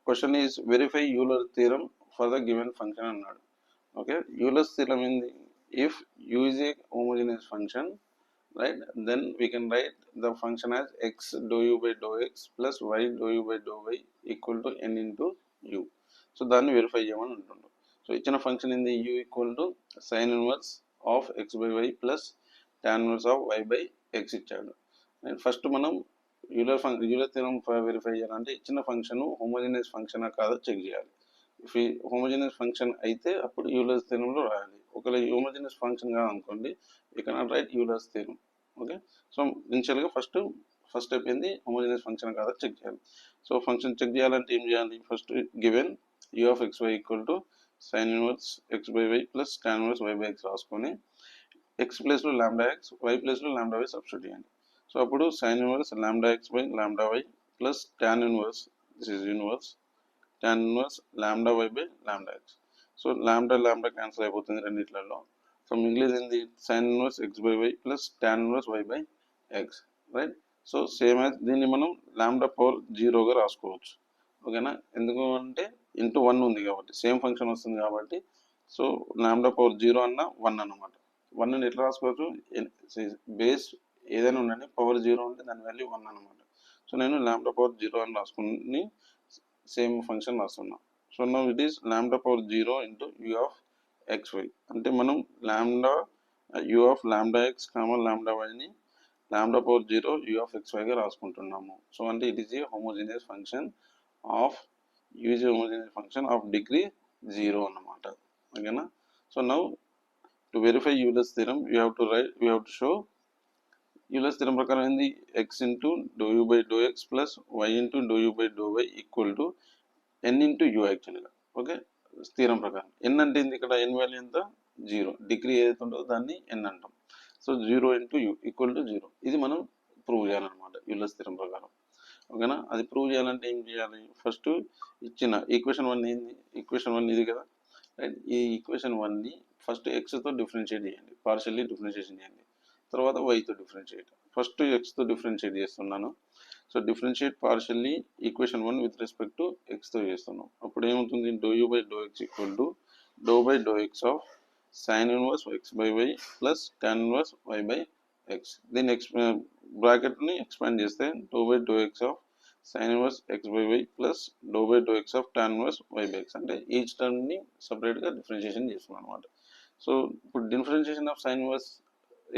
Question is verify Euler theorem for the given function అన్నాడు. Okay, Euler's theorem ఏంది? If u is a homogeneous function, right, then we can write the function as x do u by do x plus y do u by do y equal to n into u. So దాన్ని verify చేయమని అంటుండ్రు. So ఇచ్చిన function ఏంది? U equal to sine inverse of x by y plus tan inverse of y by X ఇచ్చాడు. And first మనం Euler theorem verify చేయాలంటే ఇచ్చిన function homogeneous function కాదో చెక్ చేయాలి. ఇఫ్ ఈ హోమోజీనియస్ ఫంక్షన్ అయితే అప్పుడు యూలర్ థీరంలో రాయాలి. ఒకవేళ హోమోజీనియస్ ఫంక్షన్ కాదనుకోండి, you cannot write Euler theorem. Okay, so ఇనిషియల్గా ఫస్ట్ స్టెప్ ఏంది? హోమోజీనియస్ ఫంక్షన్ కాదో చెక్ చేయాలి. సో ఫంక్షన్ చెక్ చేయాలంటే ఏం చేయాలి? First given u of x y equal to sine inverse x by y plus tan inverse y by X రాసుకొని x ప్లేస్లో lambda x, y ప్లేస్లో lambda y substitute చేయండి. So అప్పుడు sine inverse lambda x by lambda y plus tan inverse, this is inverse tan inverse lambda y by lambda x. So lambda cancel అయిపోతుంది రెండిట్లలో. So మిగిలింది ఏంది? Sine inverse x by y plus tan inverse y by x, right. So same as దీన్ని మనం lambda power జీరోగా రాసుకోవచ్చు. ఓకేనా, ఎందుకు అంటే ఇంటూ 1 ఉంది కాబట్టి, సేమ్ ఫంక్షన్ వస్తుంది కాబట్టి. సో లాంబ్డా పవర్ జీరో అన్న 1 అన్నమాట. 1ని ఎట్లా రాసుకోవచ్చు? బేస్ ఏదైనా ఉండండి, పవర్ జీరో ఉంటే దాని వాల్యూ 1 అనమాట. సో నేను లాంబ్డా పవర్ జీరో అని రాసుకుని సేమ్ ఫంక్షన్ రాస్తున్నా. So now it is lambda power zero into u of x y. అంటే మనం lambda u of lambda x comma lambda వైని lambda power zero u of x వైగా రాసుకుంటున్నాము. So అంటే it is a homogeneous function of use homogeneous function of degree 0 అన్నమాట. ఓకేనా. So now to verify Euler's theorem you have to show Euler's theorem ప్రకారం ఏంది? X into do u by do x plus y into do u by do y equal to n into u యాక్చువల్గా. Okay, స్థిరం ప్రకారం ఎన్ అంటే ఏంది? ఇక్కడ ఎన్ value ఎంత? 0. Degree ఏదైతే ఉంటుందో దాన్ని ఎన్ అంటాం. So 0 into you equal to 0. ఇది మనం ప్రూవ్ చేయాలన్నమాట యూలర్ స్థిరం ప్రకారం. ఓకేనా, అది ప్రూవ్ చేయాలంటే ఏం చేయాలి? ఫస్ట్ ఇచ్చిన ఈక్వేషన్ 1 ఏంది? ఈక్వేషన్ 1 ఇది కదా, రైట్. ఈ ఈక్వేషన్ 1ని ఫస్ట్ ఎక్స్తో డిఫరెన్షియేట్ చేయండి, పార్షియల్లీ డిఫరెన్షియేషన్ చేయండి. తర్వాత వైతో డిఫరెన్షియేట్. ఫస్ట్ ఎక్స్తో డిఫరెన్షియేట్ చేస్తున్నాను. So differentiate partially equation 1 with respect to ఎక్స్తో చేస్తున్నాం. అప్పుడు ఏమవుతుంది? Do u by do x equal to do by do x of sine inverse x by y plus tan inverse y by x. దీన్ని బ్రాకెట్ని expand చేస్తే do by do x of sine inverse x by y plus do by do x of tan inverse y by x. అంటే each టర్మ్ని సపరేట్గా differentiation చేస్తున్నాం అనమాట. So ఇప్పుడు differentiation of sine inverse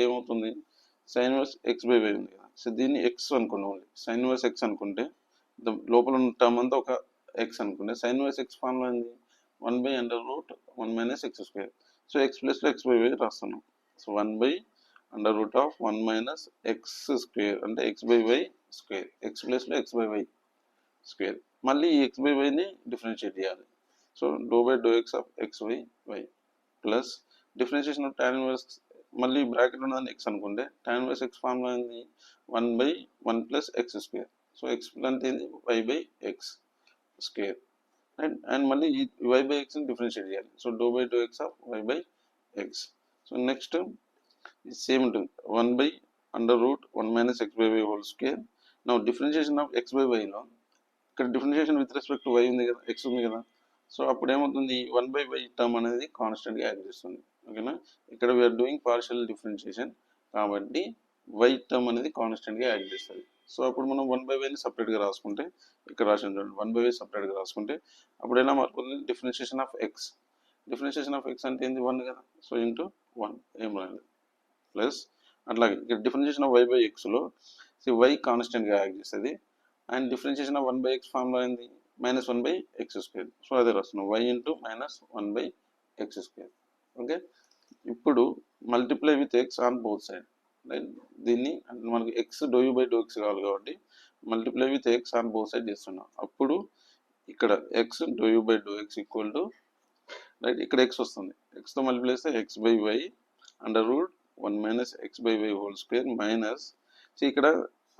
ఏమవుతుంది? Sine inverse x by y ఉంది కదా, so దీన్ని ఎక్స్ అనుకున్నాం. సైన్ ఇన్వర్స్ ఎక్స్ అనుకుంటే లోపల ఉన్న టర్మ్ అంతా ఒక ఎక్స్ అనుకుంటే సైన్ ఇన్వర్స్ ఎక్స్ ఫార్ములా ఏంది? 1/√1 minus x square. So x ప్లస్లో ఎక్స్ బై వై రాస్తున్నాం. సో 1/√1 మైనస్ ఎక్స్ స్క్వేర్ అంటే x by y square. X ప్లస్లో ఎక్స్ బై వై స్క్వేర్. మళ్ళీ ఈ ఎక్స్ బై వైని డిఫరెన్షియేట్ చేయాలి. So do by do x of x by y plus differentiation of tan inverse, మళ్ళీ bracket ఉన్నదాన్ని x అనుకుంటే tan inverse x formula ఏంది? 1/1 plus x square. So x అంటే ఏంది? Why by x square. And మళ్ళీ ఈ y by ఎక్స్ని differentiate చేయాలి. So do by do x of y by x. So next same ఉంటుంది 1/√1 minus x by y whole square. నా differentiation of x by వైలో ఇక్కడ differentiation with respect to y ఉంది కదా, ఎక్స్ ఉంది కదా. సో అప్పుడు ఏమవుతుంది? 1/y టర్మ్ అనేది కాన్స్టెంట్గా యాడ్ చేస్తుంది. ఓకేనా, ఇక్కడ వీఆర్ డూయింగ్ పార్షియల్ డిఫరెన్షియేషన్ కాబట్టి వై టర్మ్ అనేది కాన్స్టెంట్గా యాడ్ చేస్తుంది. సో అప్పుడు మనం 1/yని సపరేట్గా రాసుకుంటే, ఇక్కడ రాసిన చూడండి 1/y సపరేట్గా రాసుకుంటే అప్పుడు ఎలా మారుతుంది? Differentiation of X. Differentiation of X అంటే ఏంది? 1 కదా. సో ఇంటూ 1 ఏం రాలేదు ప్లస్ అట్లాగే ఇక్కడ డిఫరెన్షియేషన్ ఆఫ్ వై బై ఎక్స్లో వై కాన్స్టెంట్గా యాడ్ చేస్తుంది. And differentiation of 1/x formula ఏంది? -1/x square. సో అదే రాస్తున్నాం y into -1/x square. Okay, ఇప్పుడు multiply with x on both side. Right, దీన్ని మనకి x do u by do x కావాలి కాబట్టి multiply with x on both side చేస్తున్నాం. అప్పుడు ఇక్కడ x do u by do x equal to, right, ఇక్కడ x వస్తుంది, ఎక్స్తో మల్టిప్లై చేస్తే x by y √1 minus x by y whole square minus, ఇక్కడ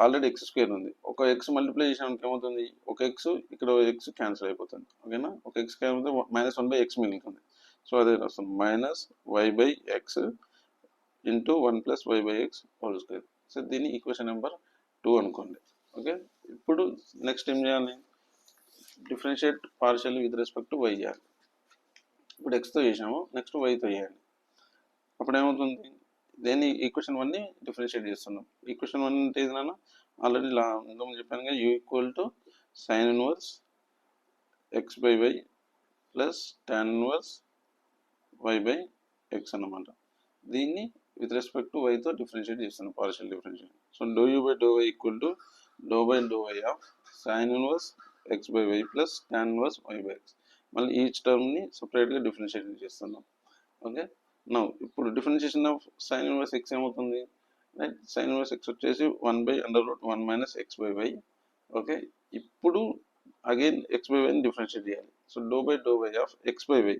ఆల్రెడీ ఎక్స్ స్క్వేర్ ఉంది, ఒక ఎక్స్ మల్టిప్లై చేసినానికి ఏమవుతుంది? ఒక ఎక్స్ ఇక్కడ ఎక్స్ క్యాన్సిల్ అయిపోతుంది. ఓకేనా, ఒక ఎక్స్ క్యాన్సిల్ -1/x మిగులుతుంది. సో అదే రాస్తాం -y/x into 1 + y/x whole square. So దీన్ని ఈక్వేషన్ నెంబర్ 2 అనుకోండి. ఓకే, ఇప్పుడు నెక్స్ట్ ఏం చేయాలి? Differentiate partial with respect to y చేయాలి. ఇప్పుడు ఎక్స్తో చేసాము, నెక్స్ట్ వైతో చేయాలి. అప్పుడు ఏమవుతుంది, దేన్ని ఈక్వేషన్ 1ని డిఫరెన్షియేట్ చేస్తున్నాం. ఈక్వేషన్ 1 అంటే ఏదైనా ఆల్రెడీ ఇంతకుముందు చెప్పాను కదా, u equal to sine inverse x by y plus tan inverse y by x అన్నమాట. దీన్ని విత్ రెస్పెక్ట్ టు వైతో డిఫరెన్షియేట్ చేస్తున్నాం, partial differentiate. So do u by do y equal to do by do y of sine inverse x by y plus tan inverse y by x. మళ్ళీ each టర్మ్ని సపరేట్గా differentiate చేస్తున్నాం. Okay, now ఇప్పుడు differentiation of sine inverse x ఏమవుతుంది, right? Sine inverse X వచ్చేసి 1/√1 minus x by y. Okay, ఇప్పుడు again x by వైని differentiate చేయాలి. So do by do y of x by y.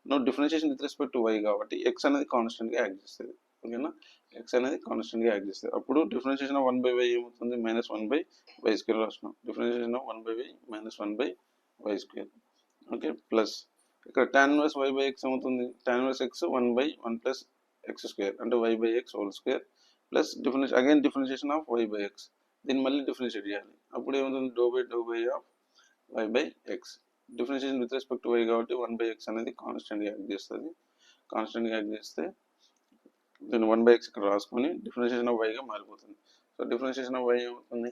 No differentiation with respect to y కాబట్టి x అనేది కాన్స్టెంట్గా act చేస్తుంది. ఓకేనా, ఎక్స్ అనేది కాన్స్టెంట్గా యాక్ట్ చేస్తుంది. అప్పుడు డిఫరెన్షియేషన్ ఆఫ్ 1/y ఏమవుతుంది, -1/y² రాస్తున్నాం. Differentiation of 1/y -1/y². Okay, plus ఇక్కడ tan inverse y by x ఏమవుతుంది, tan inverse x 1/1 plus x² అంటే y by x whole square plus differentiation of y by x. దీన్ని మళ్ళీ differentiate చేయాలి. అప్పుడు ఏమవుతుంది, do by of y by x. Differentiation with respect to y కాబట్టి 1/x అనేది కాన్స్టెంట్గా యాక్ట్ చేస్తుంది. కాన్స్టెంట్గా యాక్ట్ చేస్తే దీన్ని 1/x ఇక్కడ రాసుకొని డిఫరెన్షియేషన్ ఆఫ్ వైగా మారిపోతుంది. సో డిఫరెన్షియేషన్ ఆఫ్ వై ఏమవుతుంది,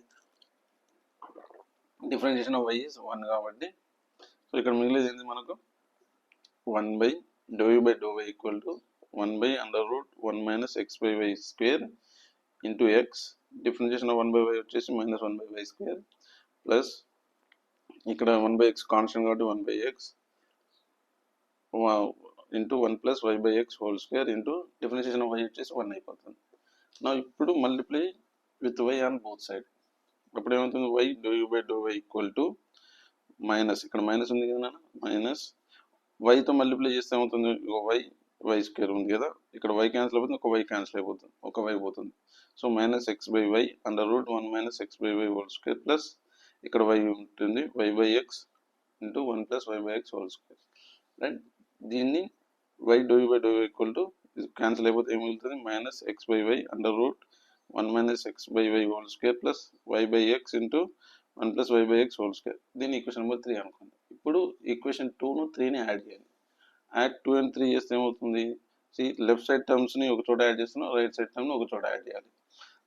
డిఫరెన్షియేషన్ ఆఫ్ వై ఈజ్ 1 కాబట్టి సో ఇక్కడ మిగిలేదు ఏంది మనకు 1/∂u/∂y equal to 1/√1 minus x by y square into x. Differentiation of 1/y వచ్చేసి -1/y² ప్లస్ ఇక్కడ 1/x కాన్స్టెంట్ కాబట్టి 1/x into 1 plus y by x whole square into differentiation of y వచ్చేసి 1 అయిపోతుంది. నా ఇప్పుడు multiply with y on both side. అప్పుడు ఏమవుతుంది, y∂u/∂y equal to minus, ఇక్కడ మైనస్ ఉంది కదా, మైనస్ వైతో మల్టిప్లై చేస్తే ఏమవుతుంది, వై² ఉంది కదా, ఇక్కడ వై క్యాన్సిల్ అయిపోతుంది, ఒక వై క్యాన్సిల్ అయిపోతుంది, ఒక వై పోతుంది. So -x/y √1 minus x by y whole square plus ఇక్కడ వై ఉంటుంది y by x into 1 plus y by x whole square. Right, దీన్ని y∂u/∂y ఈక్వల్ టు క్యాన్సిల్ అయిపోతే ఏం మిగులుతుంది, -x/y √1 minus x by y whole square plus y by x into 1 plus y by x whole square. దీన్ని equation number 3 అనుకోండి. ఇప్పుడు equation 2ను 3ని add చేయాలి. యాడ్ 2 and 3 చేస్తే ఏమవుతుంది, లెఫ్ట్ సైడ్ టర్మ్స్ని ఒక చోట యాడ్ చేస్తున్నాం, రైట్ సైడ్ టర్మ్ని ఒక చోట యాడ్ చేయాలి.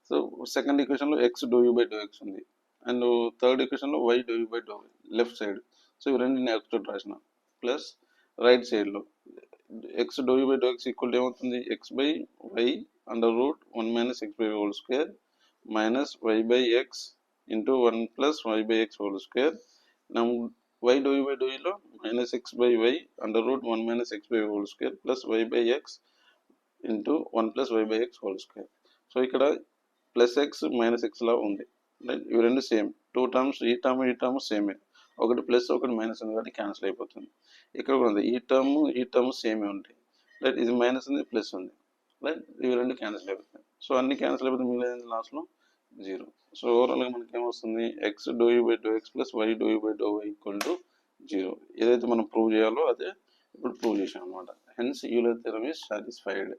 సో సెకండ్ ఈక్వేషన్లో x∂u/∂x ఉంది అండ్ థర్డ్ ఈక్వేషన్లో y∂u/∂y లెఫ్ట్ సైడ్. సో ఇవి రెండింటిని ఒక చోట రాసిన ప్లస్ రైట్ సైడ్లో x∂u/∂x ఈక్వల్ ఏమవుతుంది, x/y √1 minus x by whole square minus y by x into 1 plus y by x whole square. y∂u/∂yలో -x/y √1 minus x by whole square plus y by x into 1 plus y by x whole square. So ఇక్కడ plus x minus x లా ఉంది, ఇవి రెండు same. 2 terms, ఈ term సేమే, ఒకటి plus ఒకటి మైనస్ ఉంది కాబట్టి క్యాన్సిల్ అయిపోతుంది. ఇక్కడ కూడా ఉంది, ఈ టర్మ్ సేమే ఉంటాయి. రైట్, ఇది మైనస్ ఉంది, ప్లస్ ఉంది. రైట్, ఇవి రెండు క్యాన్సిల్ అయిపోతాయి. సో అన్ని క్యాన్సిల్ అయిపోతే మిగిలింది లాస్ట్లో 0. సో ఓవరాల్గా మనకి ఏమొస్తుంది, x∂u/∂x plus y∂u/∂y equal to 0. ఏదైతే మనం ప్రూవ్ చేయాలో అదే ఇప్పుడు ప్రూవ్ చేసాం అనమాట. Hence Euler theorem is satisfied.